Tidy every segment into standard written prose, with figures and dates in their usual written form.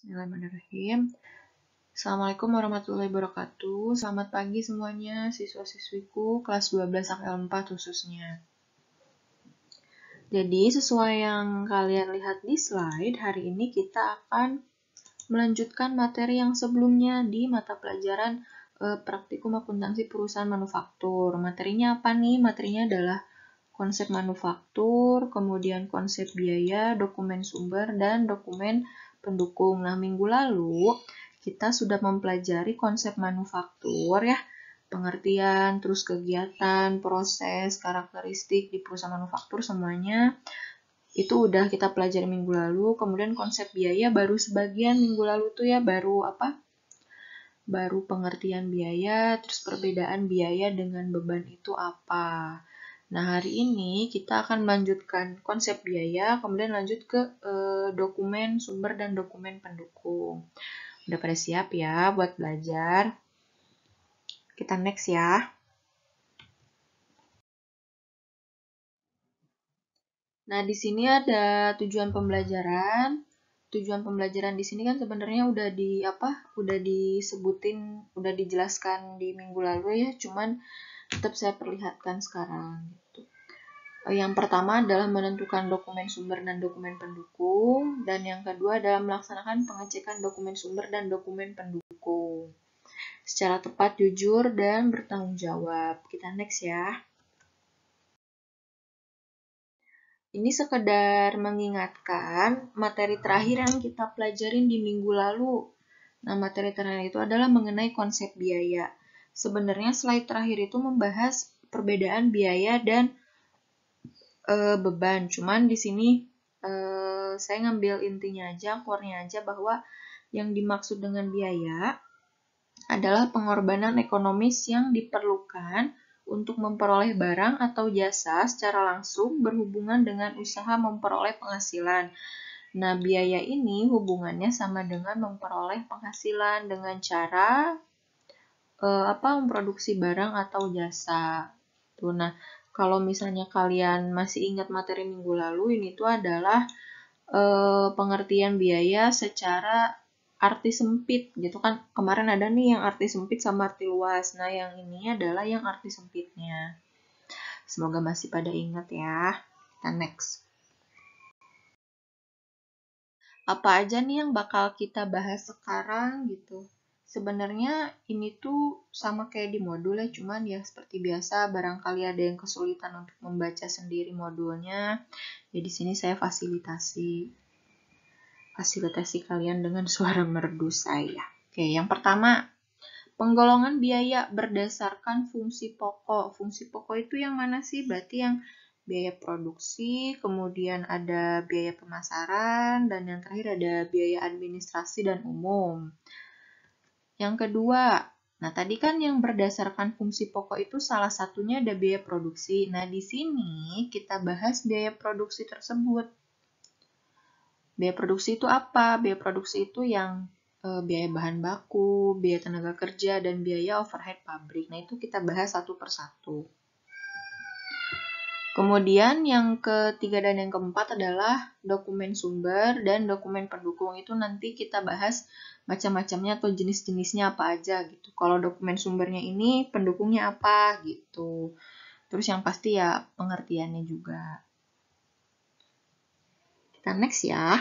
Bismillahirrahmanirrahim. Assalamualaikum warahmatullahi wabarakatuh. Selamat pagi semuanya, siswa-siswiku kelas 12 AKL 4 khususnya. Jadi, sesuai yang kalian lihat di slide, hari ini kita akan melanjutkan materi yang sebelumnya di mata pelajaran praktikum akuntansi perusahaan manufaktur. Materinya apa nih? Materinya adalah konsep manufaktur, kemudian konsep biaya, dokumen sumber, dan dokumen pendukung. Nah, minggu lalu kita sudah mempelajari konsep manufaktur ya, pengertian, terus kegiatan, proses, karakteristik di perusahaan manufaktur semuanya. Itu udah kita pelajari minggu lalu. Kemudian konsep biaya baru sebagian minggu lalu tuh ya, baru pengertian biaya, terus perbedaan biaya dengan beban itu apa. Nah, hari ini kita akan melanjutkan konsep biaya, kemudian lanjut ke dokumen sumber dan dokumen pendukung. Udah pada siap ya buat belajar? Kita next ya. Nah, di sini ada tujuan pembelajaran. Tujuan pembelajaran di sini kan sebenarnya udah disebutin, udah dijelaskan di minggu lalu ya, cuman tetap saya perlihatkan sekarang gitu. Yang pertama adalah menentukan dokumen sumber dan dokumen pendukung, dan yang kedua adalah melaksanakan pengecekan dokumen sumber dan dokumen pendukung secara tepat, jujur, dan bertanggung jawab. Kita next ya. Ini sekedar mengingatkan materi terakhir yang kita pelajarin di minggu lalu. Nah, materi terakhir itu adalah mengenai konsep biaya. Sebenarnya slide terakhir itu membahas perbedaan biaya dan beban. Cuman di sini saya ngambil intinya aja, core-nya aja, bahwa yang dimaksud dengan biaya adalah pengorbanan ekonomis yang diperlukan untuk memperoleh barang atau jasa secara langsung berhubungan dengan usaha memperoleh penghasilan. Nah, biaya ini hubungannya sama dengan memperoleh penghasilan dengan cara memproduksi barang atau jasa. Tuh, nah, kalau misalnya kalian masih ingat materi minggu lalu, ini tuh adalah pengertian biaya secara arti sempit gitu kan. Kemarin ada nih yang arti sempit sama arti luas. Nah, yang ini adalah yang arti sempitnya. Semoga masih pada ingat ya. Kita next. Apa aja nih yang bakal kita bahas sekarang gitu. Sebenarnya ini tuh sama kayak di modul ya, cuman ya seperti biasa barangkali ada yang kesulitan untuk membaca sendiri modulnya. Ya di sini saya fasilitasi kalian dengan suara merdu saya. Oke, yang pertama, penggolongan biaya berdasarkan fungsi pokok. Fungsi pokok itu yang mana sih? Berarti yang biaya produksi, kemudian ada biaya pemasaran, dan yang terakhir ada biaya administrasi dan umum. Yang kedua, nah tadi kan yang berdasarkan fungsi pokok itu salah satunya ada biaya produksi. Nah, di sini kita bahas biaya produksi tersebut. Biaya produksi itu apa? Biaya produksi itu yang biaya bahan baku, biaya tenaga kerja, dan biaya overhead pabrik. Nah, itu kita bahas satu persatu. Kemudian yang ketiga dan yang keempat adalah dokumen sumber dan dokumen pendukung. Itu nanti kita bahas macam-macamnya atau jenis-jenisnya apa aja gitu. Kalau dokumen sumbernya ini, pendukungnya apa gitu. Terus yang pasti ya pengertiannya juga. Kita next ya.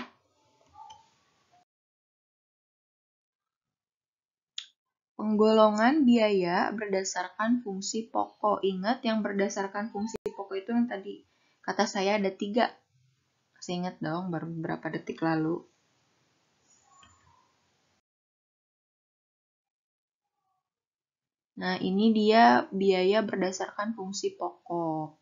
Penggolongan biaya berdasarkan fungsi pokok. Ingat yang berdasarkan fungsi pokok itu yang tadi kata saya ada 3. Masih ingat dong baru beberapa detik lalu. Nah, ini dia biaya berdasarkan fungsi pokok.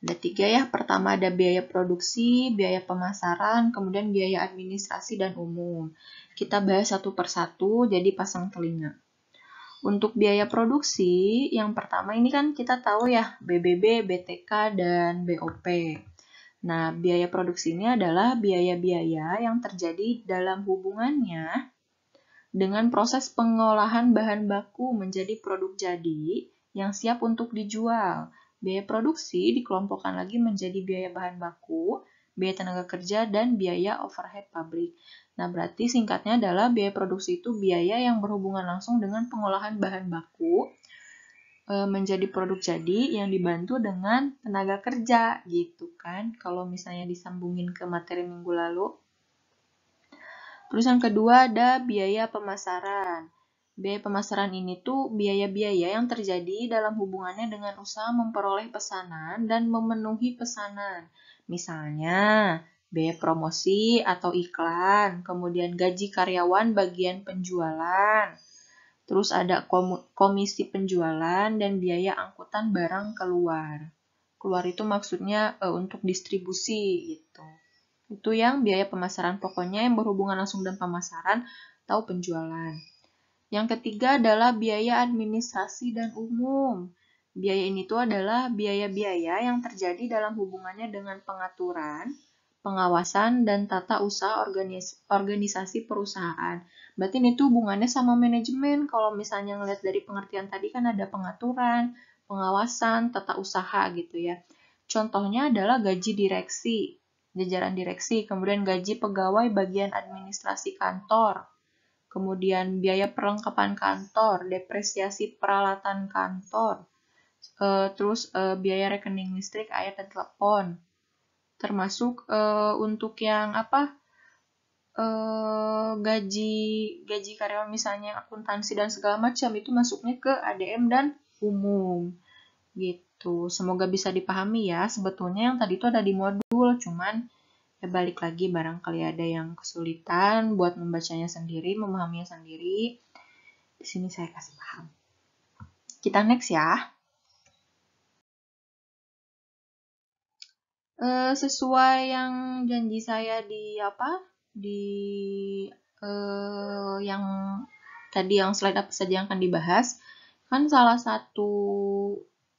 Ada 3 ya. Pertama ada biaya produksi, biaya pemasaran, kemudian biaya administrasi dan umum. Kita bahas satu persatu, jadi pasang telinga. Untuk biaya produksi, yang pertama ini kan kita tahu ya, BBB, BTK, dan BOP. Nah, biaya produksi ini adalah biaya-biaya yang terjadi dalam hubungannya dengan proses pengolahan bahan baku menjadi produk jadi yang siap untuk dijual. Biaya produksi dikelompokkan lagi menjadi biaya bahan baku, biaya tenaga kerja, dan biaya overhead pabrik. Nah, berarti singkatnya adalah biaya produksi itu biaya yang berhubungan langsung dengan pengolahan bahan baku menjadi produk jadi yang dibantu dengan tenaga kerja gitu kan. Kalau misalnya disambungin ke materi minggu lalu. Terus yang kedua ada biaya pemasaran. Biaya pemasaran ini tuh biaya-biaya yang terjadi dalam hubungannya dengan usaha memperoleh pesanan dan memenuhi pesanan. Misalnya, biaya promosi atau iklan, kemudian gaji karyawan bagian penjualan, terus ada komisi penjualan dan biaya angkutan barang keluar. Keluar itu maksudnya untuk distribusi gitu. Itu yang biaya pemasaran pokoknya yang berhubungan langsung dengan pemasaran atau penjualan. Yang ketiga adalah biaya administrasi dan umum. Biaya ini tuh adalah biaya-biaya yang terjadi dalam hubungannya dengan pengaturan, pengawasan, dan tata usaha organisasi perusahaan. Berarti ini tuh hubungannya sama manajemen. Kalau misalnya ngeliat dari pengertian tadi kan ada pengaturan, pengawasan, tata usaha gitu ya. Contohnya adalah gaji direksi, jajaran direksi, kemudian gaji pegawai bagian administrasi kantor, kemudian biaya perlengkapan kantor, depresiasi peralatan kantor, terus biaya rekening listrik, air, dan telepon. Termasuk untuk yang gaji karyawan misalnya akuntansi dan segala macam itu masuknya ke ADM dan umum gitu. Semoga bisa dipahami ya. Sebetulnya yang tadi itu ada di modul, cuman ya balik lagi barangkali ada yang kesulitan buat membacanya sendiri, memahaminya sendiri. Di sini saya kasih paham. Kita next ya. Sesuai yang janji saya yang tadi yang slide apa saja yang akan dibahas, kan salah satu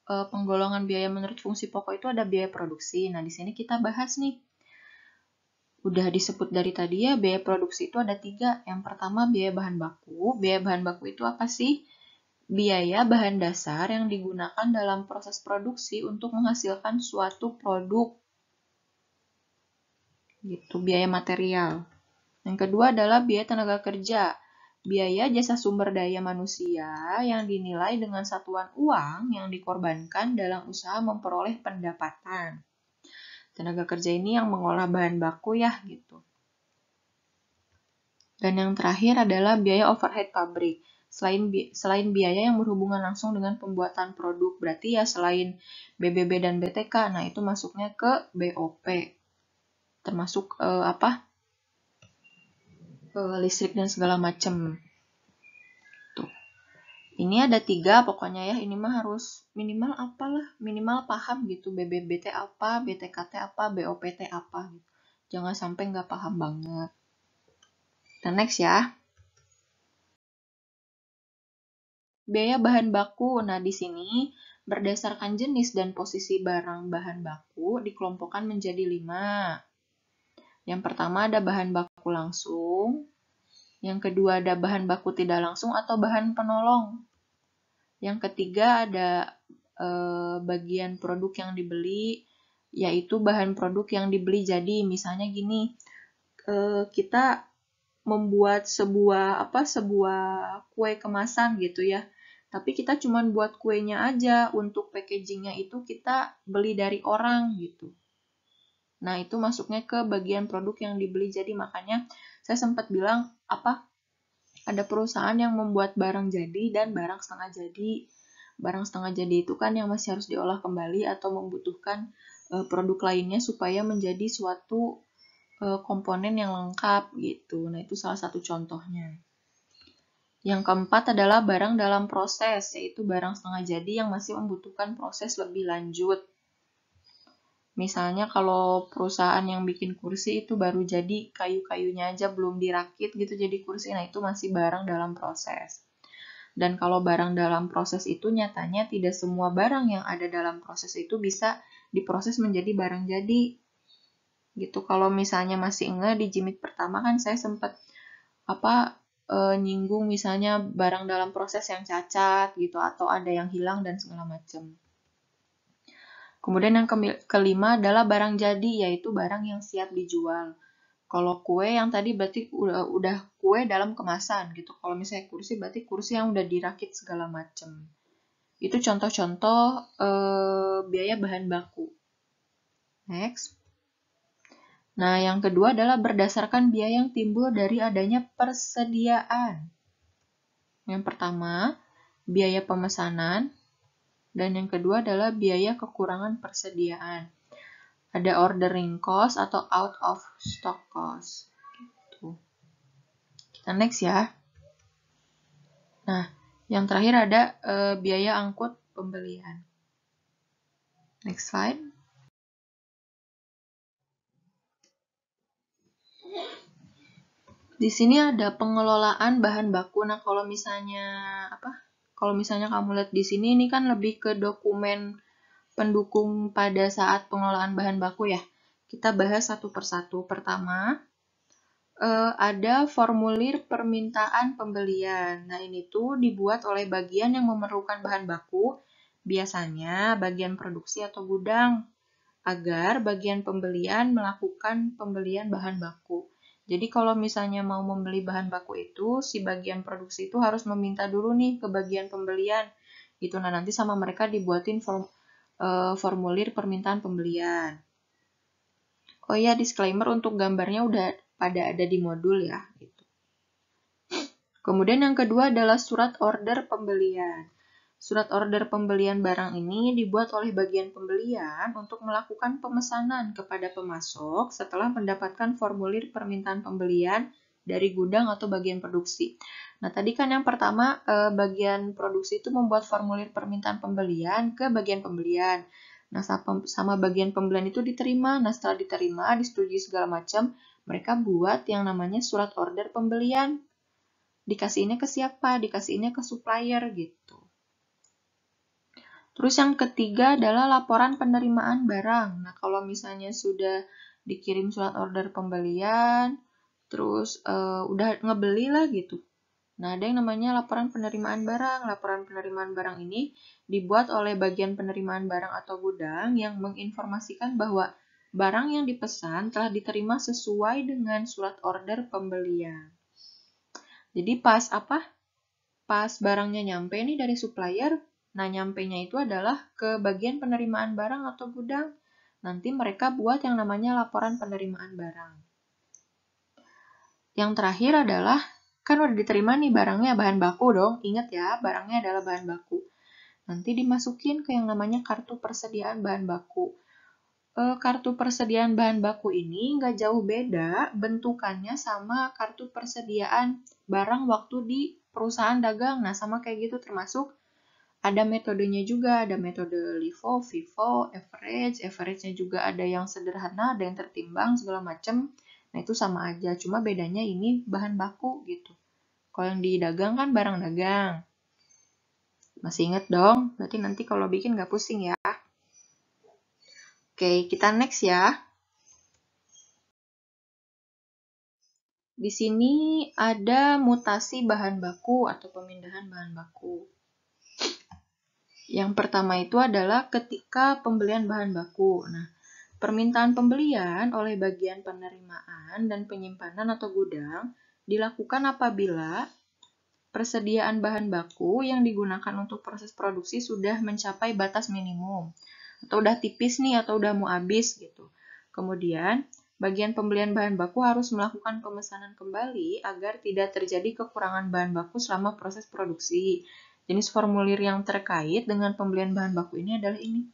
penggolongan biaya menurut fungsi pokok itu ada biaya produksi. Nah, di sini kita bahas nih. Udah disebut dari tadi ya, biaya produksi itu ada 3. Yang pertama biaya bahan baku. Biaya bahan baku itu apa sih? Biaya bahan dasar yang digunakan dalam proses produksi untuk menghasilkan suatu produk. Gitu, biaya material. Yang kedua adalah biaya tenaga kerja. Biaya jasa sumber daya manusia yang dinilai dengan satuan uang yang dikorbankan dalam usaha memperoleh pendapatan. Tenaga kerja ini yang mengolah bahan baku ya gitu. Dan yang terakhir adalah biaya overhead pabrik. Selain biaya yang berhubungan langsung dengan pembuatan produk, berarti ya selain BBB dan BTK, nah itu masuknya ke BOP. Termasuk listrik dan segala macam. Tuh. Ini ada 3 pokoknya ya. Ini mah harus minimal apalah, minimal paham gitu. BBBT apa, BTKT apa, BOPT apa gitu. Jangan sampai nggak paham banget. Kita next ya. Biaya bahan baku. Nah, di sini berdasarkan jenis dan posisi barang bahan baku dikelompokkan menjadi 5. Yang pertama ada bahan baku langsung. Yang kedua ada bahan baku tidak langsung atau bahan penolong. Yang ketiga ada bagian produk yang dibeli, yaitu bahan produk yang dibeli jadi. Misalnya gini, kita membuat sebuah kue kemasan gitu ya. Tapi kita cuma buat kuenya aja, untuk packagingnya itu kita beli dari orang gitu. Nah, itu masuknya ke bagian produk yang dibeli jadi. Makanya saya sempat bilang ada perusahaan yang membuat barang jadi dan barang setengah jadi. Barang setengah jadi itu kan yang masih harus diolah kembali atau membutuhkan produk lainnya supaya menjadi suatu komponen yang lengkap gitu. Nah, itu salah satu contohnya. Yang keempat adalah barang dalam proses, yaitu barang setengah jadi yang masih membutuhkan proses lebih lanjut. Misalnya kalau perusahaan yang bikin kursi itu baru jadi kayu-kayunya aja belum dirakit gitu jadi kursi, nah itu masih barang dalam proses. Dan kalau barang dalam proses itu nyatanya tidak semua barang yang ada dalam proses itu bisa diproses menjadi barang jadi. Gitu. Kalau misalnya masih ingat di jimit pertama kan saya sempat nyinggung misalnya barang dalam proses yang cacat gitu atau ada yang hilang dan segala macam. Kemudian yang kelima adalah barang jadi, yaitu barang yang siap dijual. Kalau kue yang tadi berarti udah kue dalam kemasan gitu. Kalau misalnya kursi berarti kursi yang udah dirakit segala macam. Itu contoh-contoh biaya bahan baku. Next. Nah, yang kedua adalah berdasarkan biaya yang timbul dari adanya persediaan. Yang pertama, biaya pemesanan. Dan yang kedua adalah biaya kekurangan persediaan. Ada ordering cost atau out of stock cost. Gitu. Kita next ya. Nah, yang terakhir ada biaya angkut pembelian. Next slide. Di sini ada pengelolaan bahan baku. Nah, kalau misalnya Kalau misalnya kamu lihat di sini, ini kan lebih ke dokumen pendukung pada saat pengelolaan bahan baku ya. Kita bahas satu persatu. Pertama, ada formulir permintaan pembelian. Nah, ini tuh dibuat oleh bagian yang memerlukan bahan baku, biasanya bagian produksi atau gudang, agar bagian pembelian melakukan pembelian bahan baku. Jadi kalau misalnya mau membeli bahan baku itu, si bagian produksi itu harus meminta dulu nih ke bagian pembelian. Gitu. Nah, nanti sama mereka dibuatin formulir permintaan pembelian. Oh ya, disclaimer untuk gambarnya udah pada ada di modul ya. Gitu. Kemudian yang kedua adalah surat order pembelian. Surat order pembelian barang ini dibuat oleh bagian pembelian untuk melakukan pemesanan kepada pemasok setelah mendapatkan formulir permintaan pembelian dari gudang atau bagian produksi. Nah, tadi kan yang pertama bagian produksi itu membuat formulir permintaan pembelian ke bagian pembelian. Nah, sama bagian pembelian itu diterima. Nah, setelah diterima, disetujui segala macam, mereka buat yang namanya surat order pembelian. Dikasihnya ke siapa? Dikasihnya ke supplier gitu. Terus yang ketiga adalah laporan penerimaan barang. Nah, kalau misalnya sudah dikirim surat order pembelian, terus udah ngebeli lah gitu. Nah, ada yang namanya laporan penerimaan barang. Laporan penerimaan barang ini dibuat oleh bagian penerimaan barang atau gudang yang menginformasikan bahwa barang yang dipesan telah diterima sesuai dengan surat order pembelian. Jadi pas barangnya nyampe nih dari supplier, nah, nyampenya itu adalah ke bagian penerimaan barang atau gudang. Nanti mereka buat yang namanya laporan penerimaan barang. Yang terakhir adalah, kan udah diterima nih barangnya, bahan baku dong. Ingat ya, barangnya adalah bahan baku. Nanti dimasukin ke yang namanya kartu persediaan bahan baku. Kartu persediaan bahan baku ini nggak jauh beda bentukannya sama kartu persediaan barang waktu di perusahaan dagang. Nah, sama kayak gitu termasuk ada metodenya juga, ada metode LIFO, FIFO, average-nya juga ada yang sederhana, ada yang tertimbang, segala macam. Nah, itu sama aja, cuma bedanya ini bahan baku gitu. Kalau yang di dagang kan barang dagang. Masih inget dong? Berarti nanti kalau bikin nggak pusing ya. Oke, kita next ya. Di sini ada mutasi bahan baku atau pemindahan bahan baku. Yang pertama itu adalah ketika pembelian bahan baku. Nah, permintaan pembelian oleh bagian penerimaan dan penyimpanan atau gudang dilakukan apabila persediaan bahan baku yang digunakan untuk proses produksi sudah mencapai batas minimum, atau udah tipis nih, atau udah mau habis gitu. Kemudian, bagian pembelian bahan baku harus melakukan pemesanan kembali agar tidak terjadi kekurangan bahan baku selama proses produksi. Jenis formulir yang terkait dengan pembelian bahan baku ini adalah ini.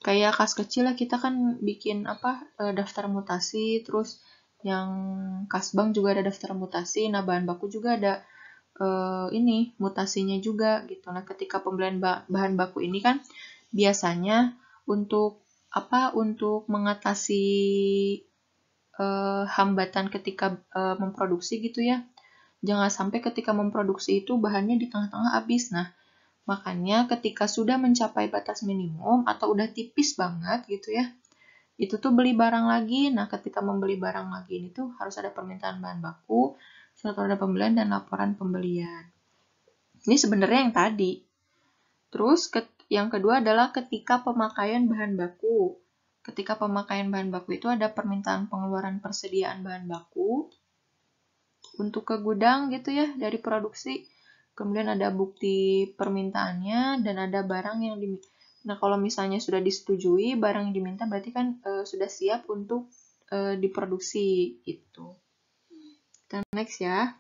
Kayak kas kecil lah, kita kan bikin daftar mutasi, terus yang kas bank juga ada daftar mutasi. Nah, bahan baku juga ada ini mutasinya juga gitu. Nah, ketika pembelian bahan baku ini kan biasanya untuk mengatasi hambatan ketika memproduksi gitu ya. Jangan sampai ketika memproduksi itu bahannya di tengah-tengah habis. Nah, makanya ketika sudah mencapai batas minimum atau udah tipis banget gitu ya, itu tuh beli barang lagi. Nah, ketika membeli barang lagi ini tuh harus ada permintaan bahan baku, surat order pembelian, dan laporan pembelian. Ini sebenarnya yang tadi. Terus Yang kedua adalah ketika pemakaian bahan baku. Ketika pemakaian bahan baku itu ada permintaan pengeluaran persediaan bahan baku untuk ke gudang gitu ya dari produksi. Kemudian ada bukti permintaannya dan ada barang yang diminta. Nah, kalau misalnya sudah disetujui barang yang diminta berarti kan sudah siap untuk diproduksi itu. Kita next ya.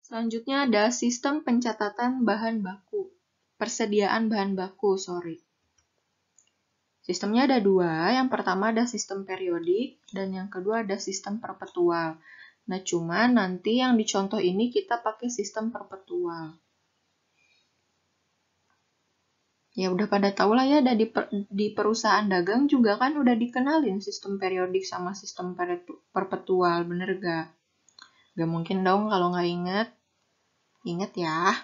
Selanjutnya ada sistem pencatatan bahan baku. Persediaan bahan baku, Sistemnya ada dua. Yang pertama ada sistem periodik dan yang kedua ada sistem perpetual. Nah, cuman nanti yang dicontoh ini kita pakai sistem perpetual. Ya udah pada tahu lah ya, ada di perusahaan dagang juga kan udah dikenalin sistem periodik sama sistem perpetual, bener gak? Gak mungkin dong kalau nggak inget. Ingat ya,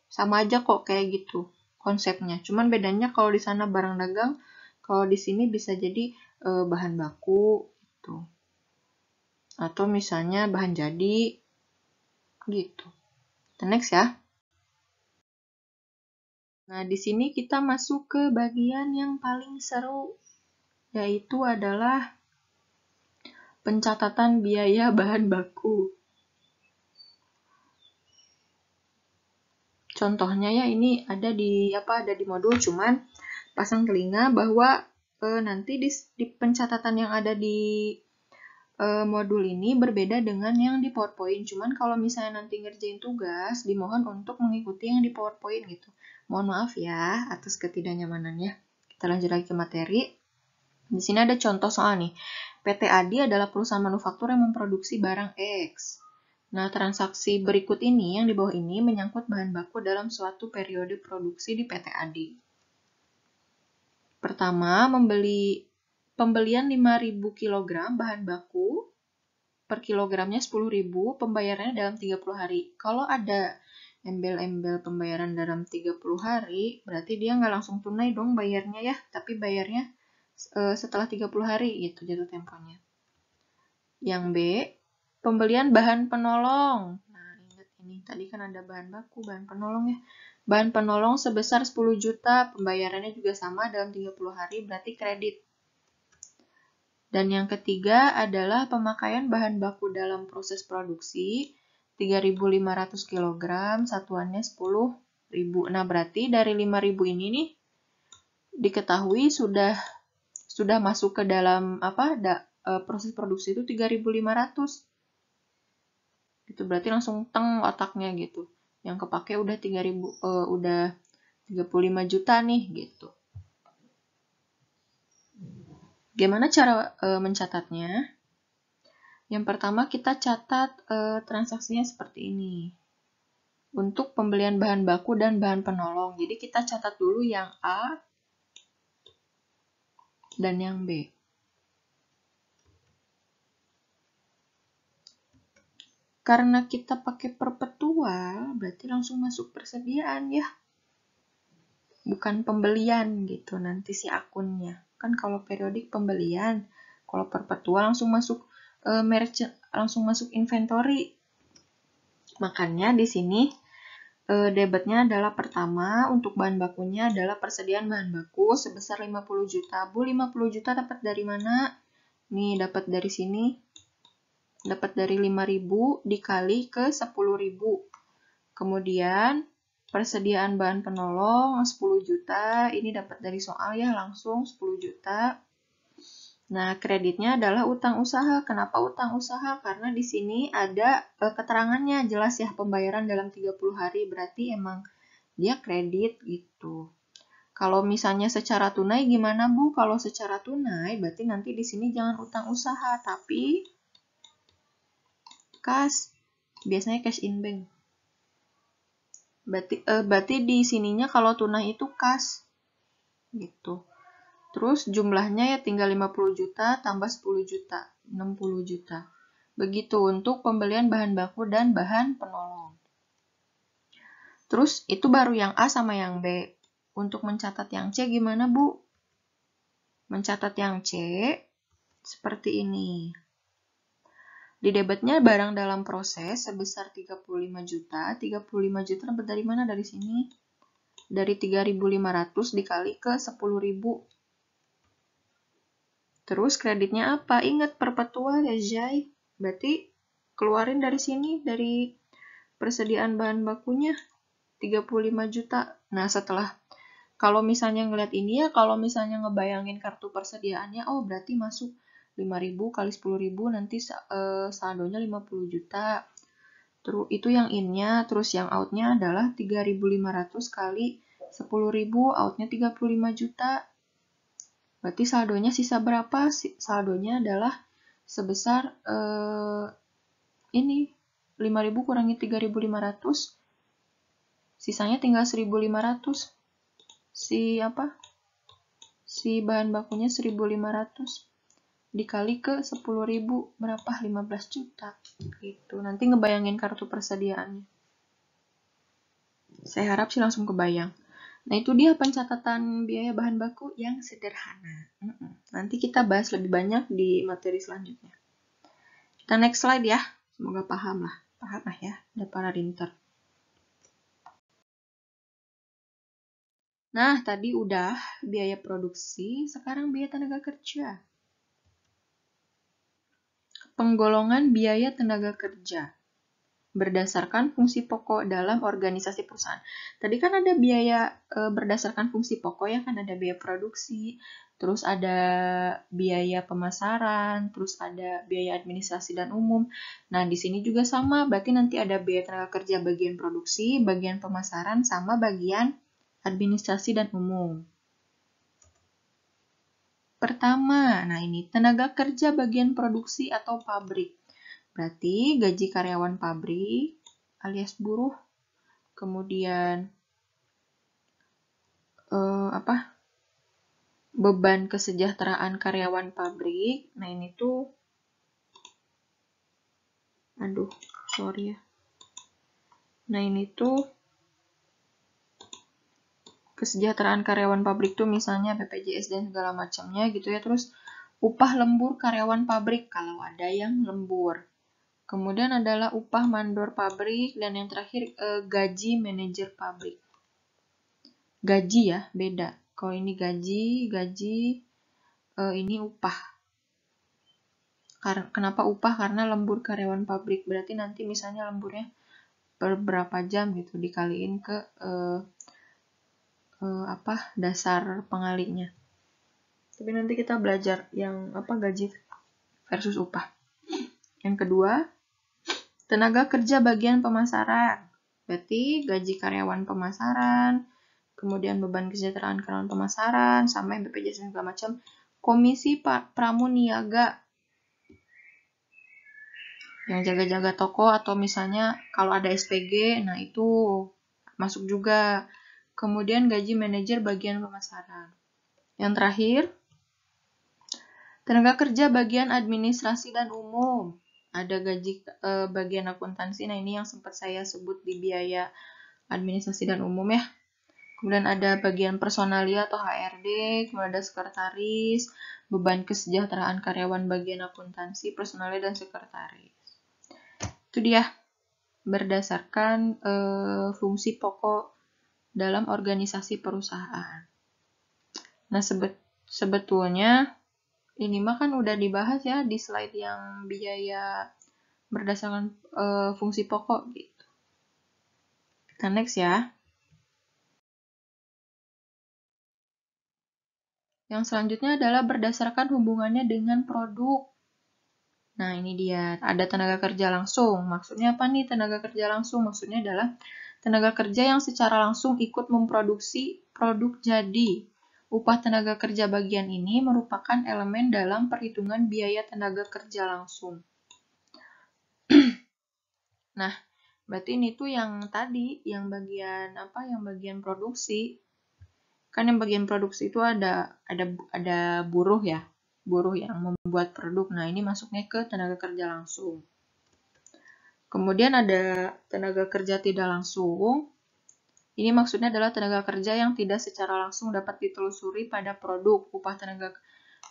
sama aja kok kayak gitu konsepnya. Cuman bedanya kalau di sana barang dagang, kalau di sini bisa jadi bahan baku gitu. Atau misalnya bahan jadi gitu. The next ya. Nah, di sini kita masuk ke bagian yang paling seru, yaitu adalah pencatatan biaya bahan baku. Contohnya ya ini ada di modul, cuman pasang telinga bahwa nanti di pencatatan yang ada di modul ini berbeda dengan yang di PowerPoint. Cuman kalau misalnya nanti ngerjain tugas, dimohon untuk mengikuti yang di PowerPoint gitu. Mohon maaf ya atas ketidaknyamanannya. Kita lanjut lagi ke materi. Di sini ada contoh soal nih. PT Adi adalah perusahaan manufaktur yang memproduksi barang X. Nah, transaksi berikut ini yang di bawah ini menyangkut bahan baku dalam suatu periode produksi di PT Adi. Pertama, pembelian 5.000 kg bahan baku, per kilogramnya 10.000, pembayarannya dalam 30 hari. Kalau ada embel-embel pembayaran dalam 30 hari, berarti dia nggak langsung tunai dong bayarnya ya, tapi bayarnya setelah 30 hari gitu jatuh temponya. Yang B, pembelian bahan penolong. Nah, ingat ini, tadi kan ada bahan baku, bahan penolong ya. Bahan penolong sebesar 10 juta, pembayarannya juga sama dalam 30 hari, berarti kredit. Dan yang ketiga adalah pemakaian bahan baku dalam proses produksi, 3.500 kg, satuannya 10.000. Nah, berarti dari 5.000 ini nih, diketahui sudah masuk ke dalam proses produksi itu 3.500. Itu berarti langsung teng otaknya gitu. Yang kepake udah 35 juta nih gitu. Gimana cara mencatatnya? Yang pertama kita catat transaksinya seperti ini. Untuk pembelian bahan baku dan bahan penolong. Jadi kita catat dulu yang A dan yang B. Karena kita pakai perpetual, berarti langsung masuk persediaan ya. Bukan pembelian gitu nanti si akunnya. Kan kalau periodik pembelian, kalau perpetual langsung masuk langsung masuk inventory. Makanya di sini debitnya adalah pertama untuk bahan bakunya adalah persediaan bahan baku sebesar 50 juta. Bu, 50 juta dapat dari mana? Nih, dapat dari sini. Dapat dari 5.000 dikali ke 10.000. Kemudian persediaan bahan penolong 10 juta. Ini dapat dari soal ya, langsung 10 juta. Nah, kreditnya adalah utang usaha. Kenapa utang usaha? Karena di sini ada keterangannya jelas ya, pembayaran dalam 30 hari. Berarti emang dia kredit gitu. Kalau misalnya secara tunai gimana Bu? Kalau secara tunai berarti nanti di sini jangan utang usaha, tapi cash. Biasanya cash in bank. Berarti di sininya kalau tunai itu cash. Gitu. Terus jumlahnya ya tinggal 50 juta tambah 10 juta, 60 juta. Begitu untuk pembelian bahan baku dan bahan penolong. Terus itu baru yang A sama yang B. Untuk mencatat yang C gimana Bu? Mencatat yang C seperti ini. Di debitnya barang dalam proses sebesar 35 juta. 35 juta dapat dari mana? Dari sini. dari 3.500 dikali ke 10.000. Terus kreditnya apa? Ingat perpetual ya, Jai. Berarti keluarin dari sini, dari persediaan bahan bakunya 35 juta. Nah, setelah kalau misalnya ngeliat ini ya, kalau misalnya ngebayangin kartu persediaannya, oh berarti masuk 5.000 kali 10.000 nanti saldonya 50 juta. Terus itu yang in-nya, terus yang out-nya adalah 3.500 kali 10.000, out-nya 35 juta. Berarti saldonya sisa berapa? Saldonya adalah sebesar ini 5.000 kurangi 3.500, sisanya tinggal 1.500. Si bahan bakunya 1.500 dikali ke 10.000 berapa? 15 juta. Gitu. Nanti ngebayangin kartu persediaannya. Saya harap sih langsung kebayang. Nah, itu dia pencatatan biaya bahan baku yang sederhana. Nanti kita bahas lebih banyak di materi selanjutnya. Kita next slide ya. Semoga paham lah ya, ada para rinter. Nah, tadi udah biaya produksi, sekarang biaya tenaga kerja. Penggolongan biaya tenaga kerja berdasarkan fungsi pokok dalam organisasi perusahaan. Tadi kan ada biaya berdasarkan fungsi pokok ya, kan ada biaya produksi, terus ada biaya pemasaran, terus ada biaya administrasi dan umum. Nah, di sini juga sama, berarti nanti ada biaya tenaga kerja bagian produksi, bagian pemasaran, sama bagian administrasi dan umum. Pertama, nah ini tenaga kerja bagian produksi atau pabrik. Berarti gaji karyawan pabrik alias buruh, kemudian beban kesejahteraan karyawan pabrik. Nah ini tuh, Nah ini tuh kesejahteraan karyawan pabrik tuh misalnya BPJS dan segala macamnya gitu ya. Terus upah lembur karyawan pabrik kalau ada yang lembur. Kemudian adalah upah mandor pabrik, dan yang terakhir gaji manajer pabrik. Gaji ya, beda. Kalau ini gaji ini upah. Kenapa upah? Karena lembur karyawan pabrik. Berarti nanti misalnya lemburnya per berapa jam gitu, dikaliin ke dasar pengalinya. Tapi nanti kita belajar yang gaji versus upah. Yang kedua, tenaga kerja bagian pemasaran. Berarti gaji karyawan pemasaran, kemudian beban kesejahteraan karyawan pemasaran, sampai BPJS dan segala macam. Komisi pramuniaga yang jaga-jaga toko, atau misalnya kalau ada SPG, nah itu masuk juga. Kemudian gaji manajer bagian pemasaran. Yang terakhir, tenaga kerja bagian administrasi dan umum. Ada gaji bagian akuntansi, nah ini yang sempat saya sebut di biaya administrasi dan umum ya. Kemudian ada bagian personalia atau HRD, kemudian ada sekretaris, beban kesejahteraan karyawan bagian akuntansi, personalia, dan sekretaris. Itu dia berdasarkan fungsi pokok dalam organisasi perusahaan. Nah, sebetulnya ini mah kan udah dibahas ya di slide yang biaya berdasarkan fungsi pokok gitu. Kita next ya. Yang selanjutnya adalah berdasarkan hubungannya dengan produk. Nah, ini dia. Ada tenaga kerja langsung. Maksudnya apa nih tenaga kerja langsung? Maksudnya adalah tenaga kerja yang secara langsung ikut memproduksi produk jadi. Upah tenaga kerja bagian ini merupakan elemen dalam perhitungan biaya tenaga kerja langsung. Nah, berarti ini tuh yang tadi, yang bagian produksi. Kan yang bagian produksi itu ada buruh ya. Buruh yang membuat produk. Nah, ini masuknya ke tenaga kerja langsung. Kemudian ada tenaga kerja tidak langsung. Ini maksudnya adalah tenaga kerja yang tidak secara langsung dapat ditelusuri pada produk.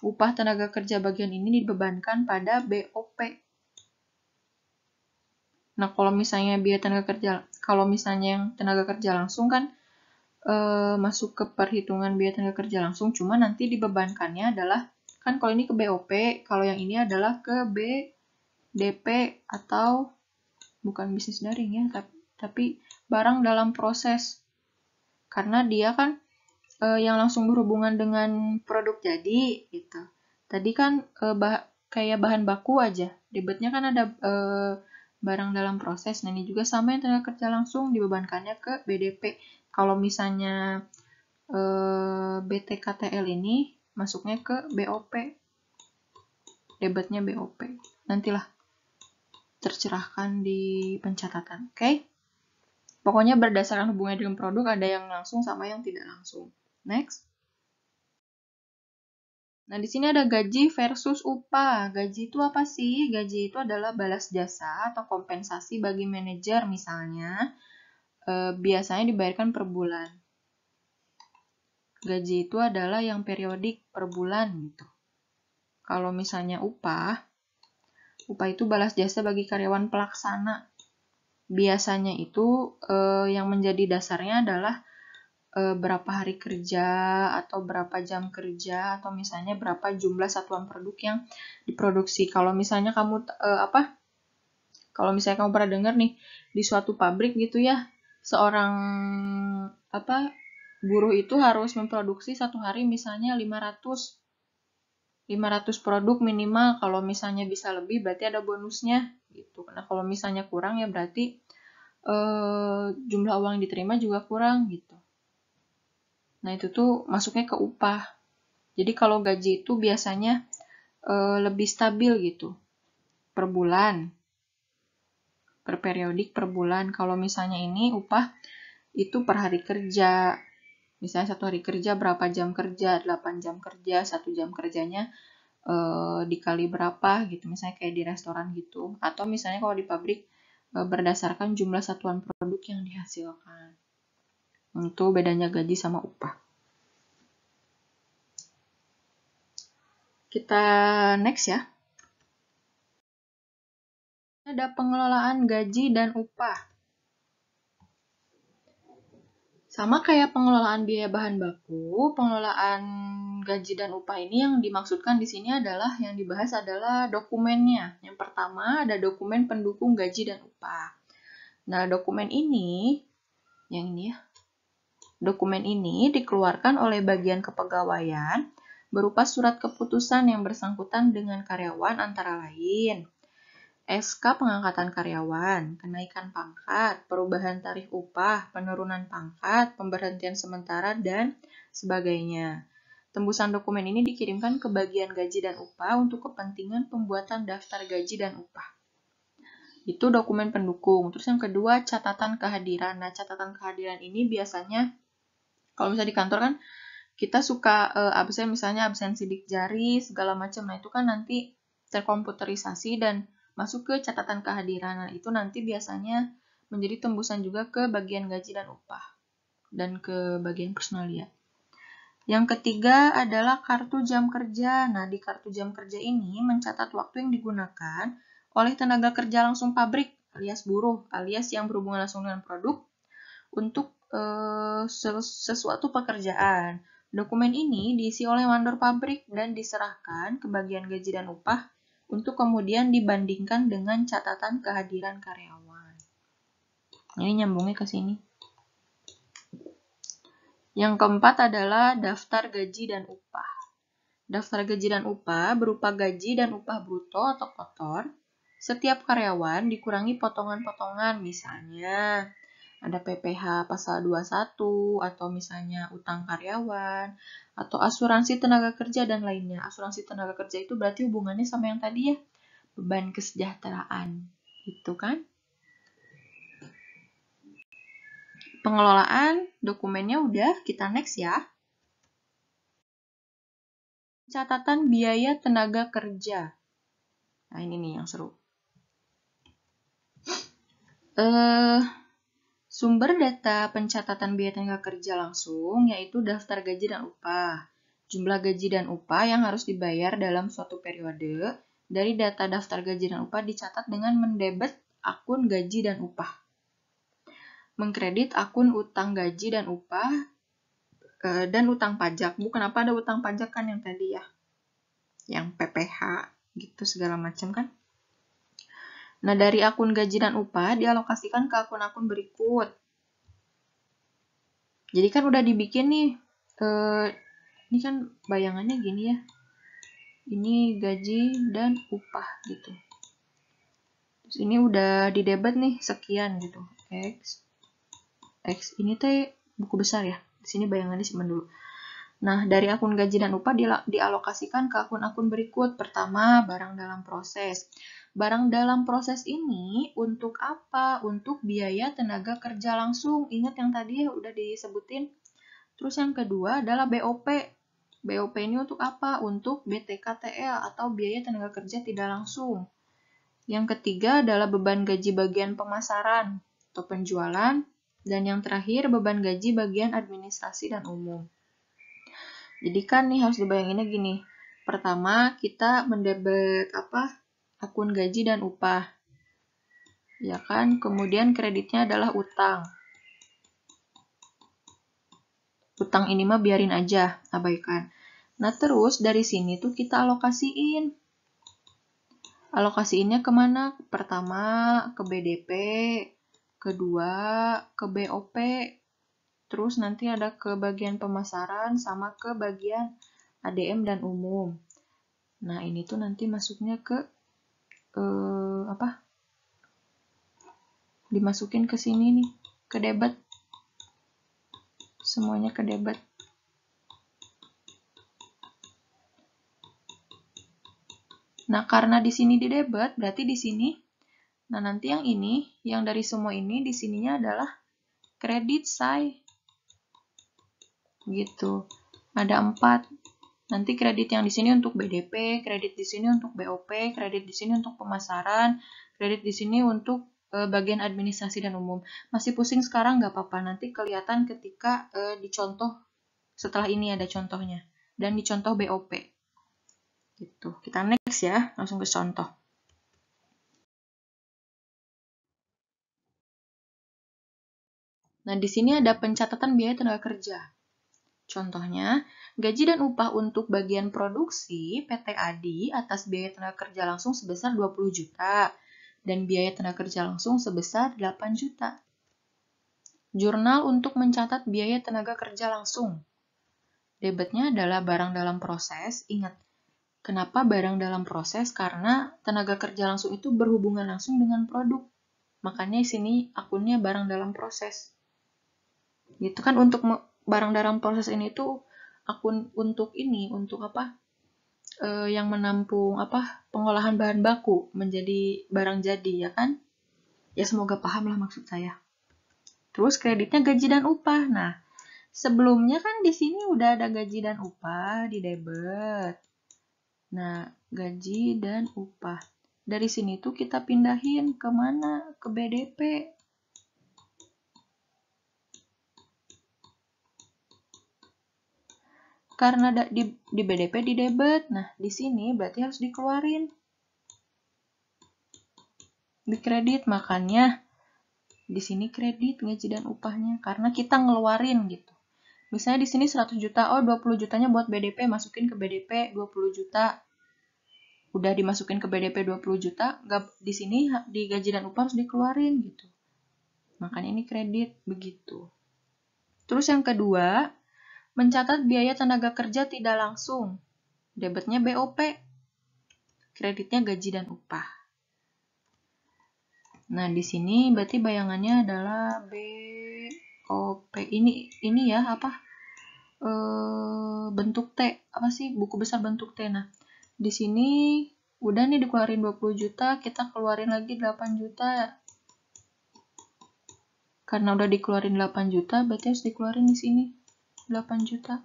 Upah tenaga kerja bagian ini dibebankan pada BOP. Nah, kalau misalnya yang tenaga kerja langsung kan masuk ke perhitungan biaya tenaga kerja langsung, cuma nanti dibebankannya adalah, kan kalau ini ke BOP, kalau yang ini adalah ke BDP atau bukan bisnis daring ya, tapi barang dalam proses. Karena dia kan yang langsung berhubungan dengan produk jadi gitu. Tadi kan kayak bahan baku aja, debitnya kan ada barang dalam proses. Nah ini juga sama yang tenaga kerja langsung dibebankannya ke BDP. Kalau misalnya BTKTL ini masuknya ke BOP, debitnya BOP. Nantilah tercerahkan di pencatatan, oke? Pokoknya berdasarkan hubungan dengan produk ada yang langsung sama yang tidak langsung. Next. Nah, di sini ada gaji versus upah. Gaji itu apa sih? Gaji itu adalah balas jasa atau kompensasi bagi manajer misalnya. Biasanya dibayarkan per bulan. Gaji itu adalah yang periodik per bulan gitu. Kalau misalnya upah itu balas jasa bagi karyawan pelaksana. Biasanya itu yang menjadi dasarnya adalah berapa hari kerja atau berapa jam kerja atau misalnya berapa jumlah satuan produk yang diproduksi. Kalau misalnya kamu kalau misalnya kamu pernah dengar nih di suatu pabrik gitu ya, seorang buruh itu harus memproduksi satu hari misalnya 500 produk minimal. Kalau misalnya bisa lebih berarti ada bonusnya gitu. Nah, kalau misalnya kurang ya berarti jumlah uang yang diterima juga kurang gitu. Nah, itu tuh masuknya ke upah. Jadi kalau gaji itu biasanya lebih stabil gitu. Per bulan. Per periodik per bulan. Kalau misalnya ini upah itu per hari kerja. Misalnya 1 hari kerja berapa jam kerja, 8 jam kerja, 1 jam kerjanya dikali berapa gitu. Misalnya kayak di restoran gitu. Atau misalnya kalau di pabrik berdasarkan jumlah satuan produk yang dihasilkan. Itu bedanya gaji sama upah. Kita next ya. Ada pengelolaan gaji dan upah. Sama kayak pengelolaan biaya bahan baku, pengelolaan gaji dan upah ini yang dimaksudkan di sini adalah yang dibahas adalah dokumennya. Yang pertama ada dokumen pendukung gaji dan upah. Nah, dokumen ini yang ini ya. Dokumen ini dikeluarkan oleh bagian kepegawaian berupa surat keputusan yang bersangkutan dengan karyawan antara lain SK pengangkatan karyawan, kenaikan pangkat, perubahan tarif upah, penurunan pangkat, pemberhentian sementara, dan sebagainya. Tembusan dokumen ini dikirimkan ke bagian gaji dan upah untuk kepentingan pembuatan daftar gaji dan upah. Itu dokumen pendukung. Terus yang kedua, catatan kehadiran. Nah, catatan kehadiran ini biasanya, kalau misalnya di kantor kan, kita suka absen, misalnya absen sidik jari, segala macam. Nah, itu kan nanti terkomputerisasi dan masuk ke catatan kehadiran. Nah, itu nanti biasanya menjadi tembusan juga ke bagian gaji dan upah dan ke bagian personalia. Yang ketiga adalah kartu jam kerja. Nah, di kartu jam kerja ini mencatat waktu yang digunakan oleh tenaga kerja langsung pabrik alias buruh alias yang berhubungan langsung dengan produk untuk sesuatu pekerjaan. Dokumen ini diisi oleh mandor pabrik dan diserahkan ke bagian gaji dan upah untuk kemudian dibandingkan dengan catatan kehadiran karyawan. Ini nyambungnya ke sini. Yang keempat adalah daftar gaji dan upah. Daftar gaji dan upah berupa gaji dan upah bruto atau kotor. Setiap karyawan dikurangi potongan-potongan, misalnya ada PPh pasal 21 atau misalnya utang karyawan atau asuransi tenaga kerja dan lainnya. Asuransi tenaga kerja itu berarti hubungannya sama yang tadi ya, beban kesejahteraan. Gitu kan? Pengelolaan dokumennya udah, kita next ya. Catatan biaya tenaga kerja. Nah, ini nih yang seru. Sumber data pencatatan biaya tenaga kerja langsung yaitu daftar gaji dan upah. Jumlah gaji dan upah yang harus dibayar dalam suatu periode dari data daftar gaji dan upah dicatat dengan mendebet akun gaji dan upah. Mengkredit akun utang gaji dan upah dan utang pajak. Bu, kenapa ada utang pajak kan yang tadi ya? Yang PPh gitu segala macam kan? Nah, dari akun gaji dan upah dialokasikan ke akun-akun berikut. Jadi kan udah dibikin nih, ini kan bayangannya gini ya. Ini gaji dan upah gitu. Terus ini udah didebet nih sekian gitu. X ini teh buku besar ya. Di sini bayangannya simpan dulu. Nah, dari akun gaji dan upah dialokasikan ke akun-akun berikut. Pertama, barang dalam proses. Barang dalam proses ini untuk apa? Untuk biaya tenaga kerja langsung. Ingat yang tadi udah disebutin. Terus yang kedua adalah BOP. BOP ini untuk apa? Untuk BTKTL atau biaya tenaga kerja tidak langsung. Yang ketiga adalah beban gaji bagian pemasaran atau penjualan. Dan yang terakhir beban gaji bagian administrasi dan umum. Jadi kan nih harus dibayanginnya gini. Pertama kita mendebet akun gaji dan upah. Ya kan? Kemudian kreditnya adalah utang. Utang ini mah biarin aja, abaikan. Nah terus dari sini tuh kita alokasiin. Alokasiinnya kemana? Pertama ke BDP, kedua ke BOP, terus nanti ada ke bagian pemasaran sama ke bagian ADM dan umum. Nah, ini tuh nanti masuknya ke dimasukin ke sini nih, ke debit. Semuanya ke debit. Nah, karena di sini di debit, berarti di sini. Nah, nanti yang ini, yang dari semua ini di sininya adalah kredit say. Gitu. Ada 4. Nanti kredit yang di sini untuk BDP, kredit di sini untuk BOP, kredit di sini untuk pemasaran, kredit di sini untuk bagian administrasi dan umum. Masih pusing sekarang nggak apa-apa, nanti kelihatan ketika dicontoh. Setelah ini ada contohnya. Dan dicontoh BOP. Gitu. Kita next ya, langsung ke contoh. Nah, di sini ada pencatatan biaya tenaga kerja. Contohnya, gaji dan upah untuk bagian produksi PT Adi atas biaya tenaga kerja langsung sebesar 20 juta dan biaya tenaga kerja langsung sebesar 8 juta. Jurnal untuk mencatat biaya tenaga kerja langsung. Debitnya adalah barang dalam proses. Ingat, kenapa barang dalam proses? Karena tenaga kerja langsung itu berhubungan langsung dengan produk. Makanya di sini akunnya barang dalam proses. Gitu kan, untuk barang dalam proses ini tuh akun untuk ini, untuk yang menampung pengolahan bahan baku menjadi barang jadi, ya kan? Ya semoga paham lah maksud saya. Terus kreditnya gaji dan upah. Nah, sebelumnya kan di sini udah ada gaji dan upah di debit. Nah, gaji dan upah. Dari sini tuh kita pindahin ke mana? Ke BDP. Karena di BDP di debit. Nah, di sini berarti harus dikeluarin. Di kredit, makanya di sini kredit gaji dan upahnya karena kita ngeluarin gitu. Misalnya di sini 100 juta, 20 jutanya buat BDP, masukin ke BDP 20 juta. Udah dimasukin ke BDP 20 juta, di sini di gaji dan upah harus dikeluarin gitu. Makanya ini kredit begitu. Terus yang kedua, mencatat biaya tenaga kerja tidak langsung. Debitnya BOP. Kreditnya gaji dan upah. Nah, di sini berarti bayangannya adalah BOP. Ini ya bentuk T. Apa sih? Buku besar bentuk T. Nah, di sini udah nih dikeluarin 20 juta, kita keluarin lagi 8 juta. Karena udah dikeluarin 8 juta, berarti harus dikeluarin di sini 8 juta.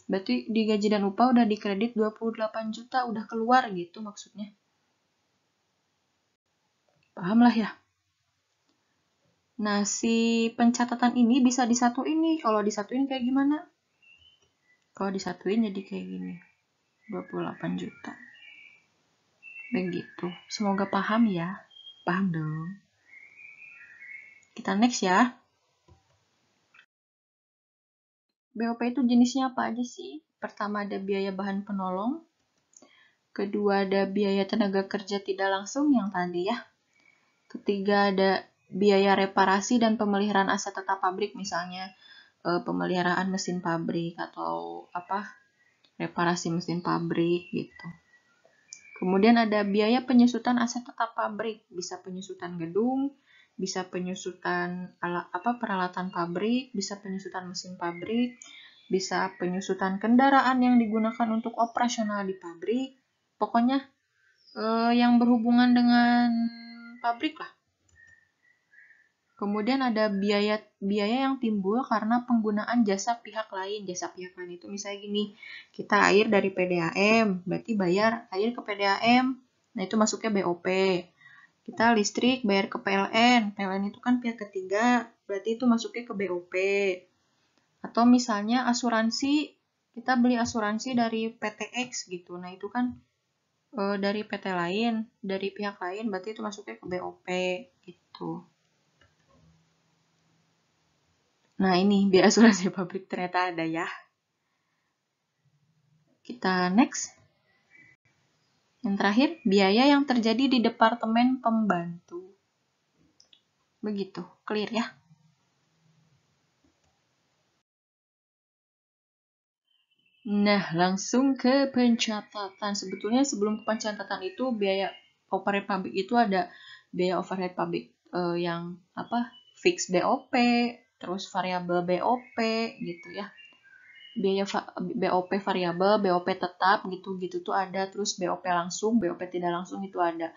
Berarti di gaji dan upah udah dikredit 28 juta, udah keluar gitu maksudnya. Paham lah ya? Nah, si pencatatan ini bisa disatuin nih. Kalau disatuin kayak gimana? Kalau disatuin jadi kayak gini. 28 juta. Begitu. Semoga paham ya. Paham dong. Kita next ya. BOP itu jenisnya apa aja sih? Pertama ada biaya bahan penolong, kedua ada biaya tenaga kerja tidak langsung yang tadi ya. Ketiga ada biaya reparasi dan pemeliharaan aset tetap pabrik, misalnya pemeliharaan mesin pabrik atau reparasi mesin pabrik gitu. Kemudian ada biaya penyusutan aset tetap pabrik, bisa penyusutan gedung, bisa penyusutan peralatan pabrik, bisa penyusutan mesin pabrik, bisa penyusutan kendaraan yang digunakan untuk operasional di pabrik. Pokoknya yang berhubungan dengan pabrik lah. Kemudian ada biaya yang timbul karena penggunaan jasa pihak lain. Jasa pihak lain itu misalnya gini, kita air dari PDAM, berarti bayar air ke PDAM. Nah, itu masuknya BOP. Kita listrik bayar ke PLN. PLN itu kan pihak ketiga, berarti itu masuknya ke BOP. Atau misalnya asuransi, kita beli asuransi dari PTX gitu. Nah, itu kan dari PT lain, dari pihak lain, berarti itu masuknya ke BOP gitu. Nah, ini biaya asuransi pabrik ternyata ada ya. Kita next. Yang terakhir, biaya yang terjadi di departemen pembantu. Begitu, clear ya. Nah, langsung ke pencatatan. Sebetulnya sebelum ke pencatatan itu biaya overhead pabrik itu ada biaya overhead pabrik yang fix BOP, terus variabel BOP gitu ya. Biaya BOP variabel, BOP tetap gitu-gitu tuh ada, terus BOP langsung, BOP tidak langsung itu ada.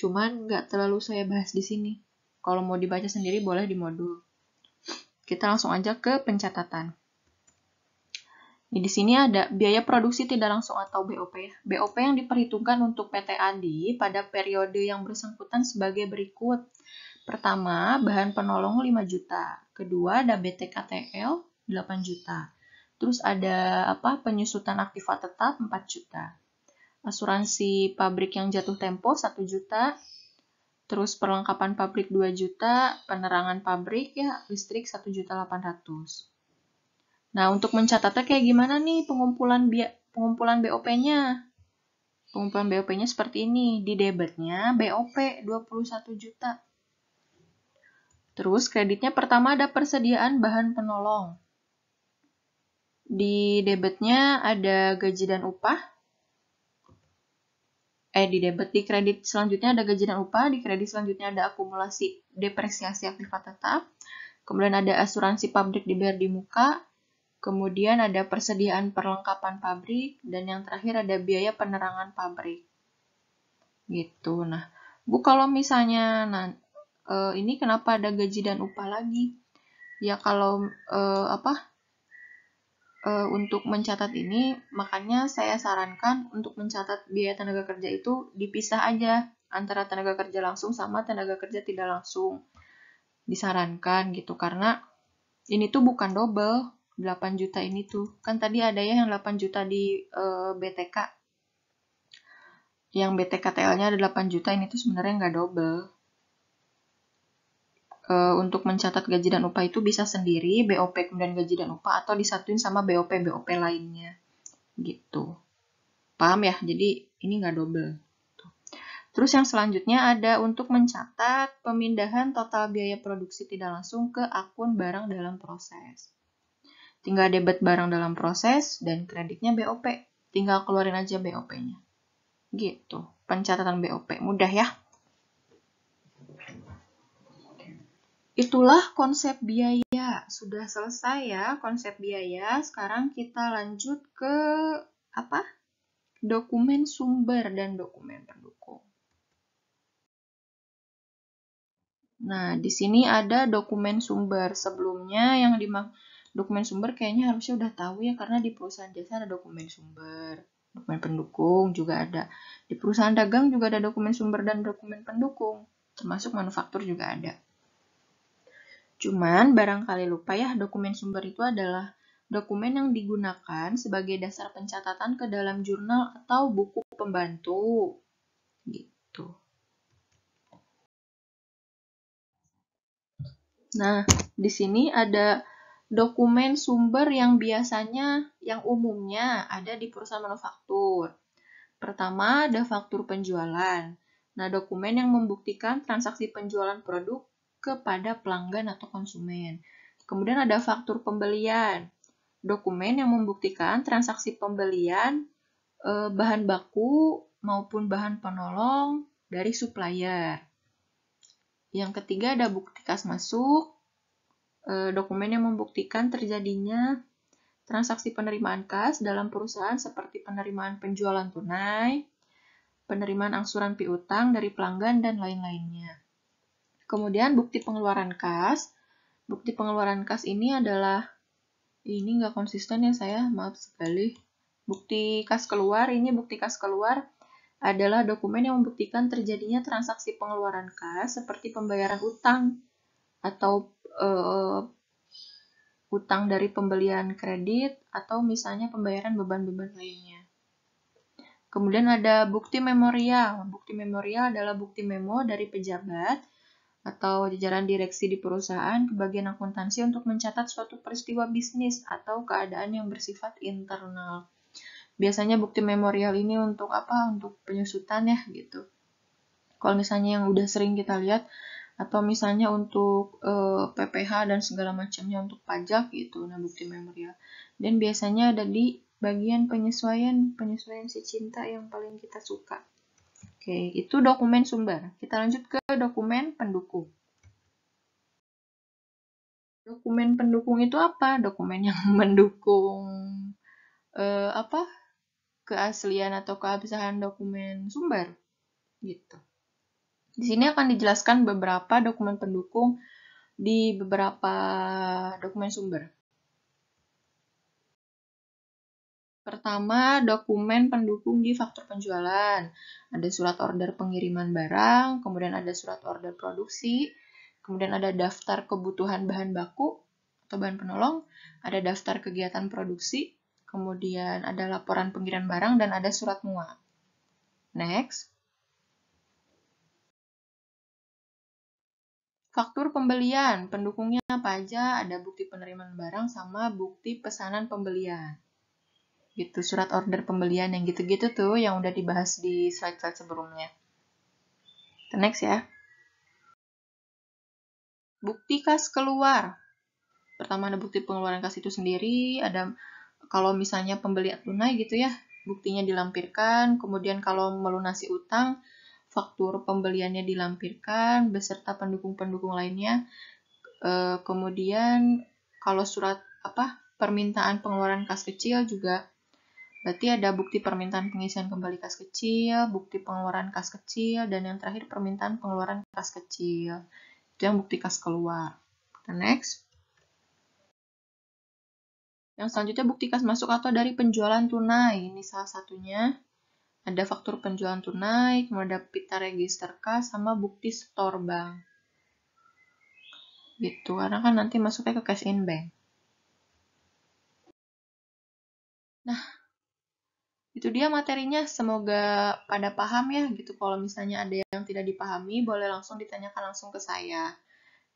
Cuman nggak terlalu saya bahas di sini. Kalau mau dibaca sendiri boleh di modul. Kita langsung aja ke pencatatan. Di sini ada biaya produksi tidak langsung atau BOP ya. BOP yang diperhitungkan untuk PT Adi pada periode yang bersangkutan sebagai berikut. Pertama, bahan penolong 5 juta. Kedua, ada BTKTL 8 juta. Terus ada penyusutan aktiva tetap 4 juta. Asuransi pabrik yang jatuh tempo 1 juta. Terus perlengkapan pabrik 2 juta, penerangan pabrik ya listrik 1.800.000. Nah, untuk mencatatnya kayak gimana nih pengumpulan BOP-nya? Pengumpulan BOP-nya seperti ini. Di debitnya BOP 21 juta. Terus kreditnya pertama ada persediaan bahan penolong. Di debitnya ada gaji dan upah. Di kredit selanjutnya ada gaji dan upah. Di kredit selanjutnya ada akumulasi depresiasi aktiva tetap. Kemudian ada asuransi pabrik dibayar di muka. Kemudian ada persediaan perlengkapan pabrik, dan yang terakhir ada biaya penerangan pabrik. Gitu. Nah, Bu, kalau misalnya ini kenapa ada gaji dan upah lagi? Ya kalau untuk mencatat ini, makanya saya sarankan untuk mencatat biaya tenaga kerja itu dipisah aja antara tenaga kerja langsung sama tenaga kerja tidak langsung. Disarankan gitu karena ini tuh bukan double. 8 juta ini tuh. Kan tadi ada ya yang 8 juta di BTK. Yang BTKTL-nya ada 8 juta, ini tuh sebenarnya nggak double. Untuk mencatat gaji dan upah itu bisa sendiri, BOP kemudian gaji dan upah, atau disatuin sama BOP lainnya. Gitu. Paham ya? Jadi ini nggak double. Terus yang selanjutnya ada untuk mencatat pemindahan total biaya produksi tidak langsung ke akun barang dalam proses. Tinggal debit barang dalam proses dan kreditnya BOP. Tinggal keluarin aja BOP-nya. Gitu. Pencatatan BOP. Mudah ya. Itulah konsep biaya. Sudah selesai ya konsep biaya. Sekarang kita lanjut ke dokumen sumber dan dokumen pendukung. Nah, di sini ada dokumen sumber. Sebelumnya yang dokumen sumber kayaknya harusnya udah tahu ya, karena di perusahaan jasa ada dokumen sumber, dokumen pendukung juga ada. Di perusahaan dagang juga ada dokumen sumber dan dokumen pendukung, termasuk manufaktur juga ada. Cuman barangkali lupa ya, dokumen sumber itu adalah dokumen yang digunakan sebagai dasar pencatatan ke dalam jurnal atau buku pembantu. Gitu. Nah, di sini ada dokumen sumber yang umumnya ada di perusahaan manufaktur. Pertama, ada faktur penjualan. Nah, dokumen yang membuktikan transaksi penjualan produk kepada pelanggan atau konsumen. Kemudian ada faktur pembelian. Dokumen yang membuktikan transaksi pembelian bahan baku maupun bahan penolong dari supplier. Yang ketiga ada bukti kas masuk. Dokumen yang membuktikan terjadinya transaksi penerimaan kas dalam perusahaan seperti penerimaan penjualan tunai, penerimaan angsuran piutang dari pelanggan, dan lain-lainnya. Kemudian bukti pengeluaran kas. Bukti pengeluaran kas ini adalah, ini nggak konsisten ya saya, maaf sekali. Bukti kas keluar adalah dokumen yang membuktikan terjadinya transaksi pengeluaran kas seperti pembayaran utang atau utang dari pembelian kredit atau misalnya pembayaran beban-beban lainnya. Kemudian ada bukti memorial. Bukti memorial adalah bukti memo dari pejabat atau jajaran direksi di perusahaan ke bagian akuntansi untuk mencatat suatu peristiwa bisnis atau keadaan yang bersifat internal. Biasanya bukti memorial ini untuk apa? Untuk penyusutan ya gitu. Kalau misalnya yang udah sering kita lihat, atau misalnya untuk PPh dan segala macamnya untuk pajak gitu, nah bukti memorial. Dan biasanya ada di bagian penyesuaian si cinta yang paling kita suka. Oke, itu dokumen sumber. Kita lanjut ke dokumen pendukung. Dokumen pendukung itu apa? Dokumen yang mendukung keaslian atau keabsahan dokumen sumber gitu. Di sini akan dijelaskan beberapa dokumen pendukung di beberapa dokumen sumber. Pertama, dokumen pendukung di faktur penjualan. Ada surat order pengiriman barang, kemudian ada surat order produksi, kemudian ada daftar kebutuhan bahan baku atau bahan penolong, ada daftar kegiatan produksi, kemudian ada laporan pengiriman barang, dan ada surat muat. Next. Faktur pembelian, pendukungnya apa aja? Ada bukti penerimaan barang sama bukti pesanan pembelian. Gitu, surat order pembelian yang gitu-gitu tuh yang udah dibahas di slide-slide sebelumnya. Next ya. Bukti kas keluar. Pertama ada bukti pengeluaran kas itu sendiri, ada kalau misalnya pembelian tunai gitu ya, buktinya dilampirkan, kemudian kalau melunasi utang, faktur pembeliannya dilampirkan beserta pendukung-pendukung lainnya. Kemudian kalau surat permintaan pengeluaran kas kecil juga berarti ada bukti permintaan pengisian kembali kas kecil, bukti pengeluaran kas kecil, dan yang terakhir permintaan pengeluaran kas kecil. Itu yang bukti kas keluar. Kita next. Yang selanjutnya bukti kas masuk atau dari penjualan tunai. Ini salah satunya. Ada faktur penjualan tunai, kemudian ada pita register kas, sama bukti store bank. Gitu, karena kan nanti masuknya ke cash in bank. Nah, itu dia materinya. Semoga pada paham ya gitu. Kalau misalnya ada yang tidak dipahami, boleh langsung ditanyakan langsung ke saya.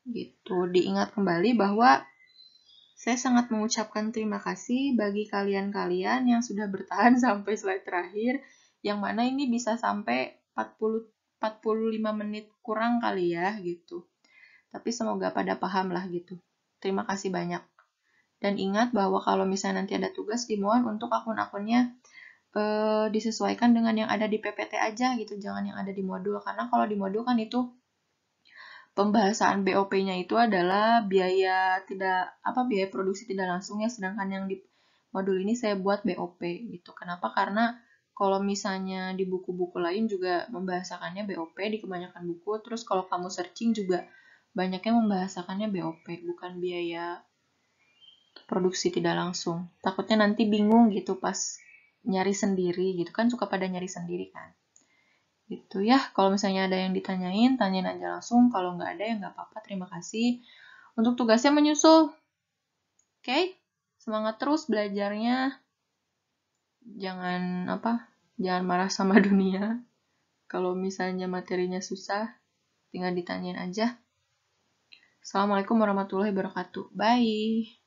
Gitu, diingat kembali bahwa saya sangat mengucapkan terima kasih bagi kalian-kalian yang sudah bertahan sampai slide terakhir, yang mana ini bisa sampai 45 menit kurang kali ya gitu. Tapi semoga pada paham lah gitu. Terima kasih banyak. Dan ingat bahwa kalau misalnya nanti ada tugas, dimohon untuk akun-akunnya disesuaikan dengan yang ada di PPT aja gitu, jangan yang ada di modul. Karena kalau di modul kan itu pembahasan BOP-nya itu adalah biaya produksi tidak langsung ya, sedangkan yang di modul ini saya buat BOP gitu. Kenapa? Karena kalau misalnya di buku-buku lain juga membahasakannya BOP di kebanyakan buku, terus kalau kamu searching juga banyaknya membahasakannya BOP, bukan biaya produksi tidak langsung. Takutnya nanti bingung gitu pas nyari sendiri gitu kan, suka pada nyari sendiri kan. Gitu ya, kalau misalnya ada yang ditanyain, tanyain aja langsung. Kalau nggak ada ya nggak apa-apa, terima kasih. Untuk tugasnya menyusul. Oke? Semangat terus belajarnya. Jangan marah sama dunia. Kalau misalnya materinya susah, tinggal ditanyain aja. Assalamualaikum warahmatullahi wabarakatuh. Bye.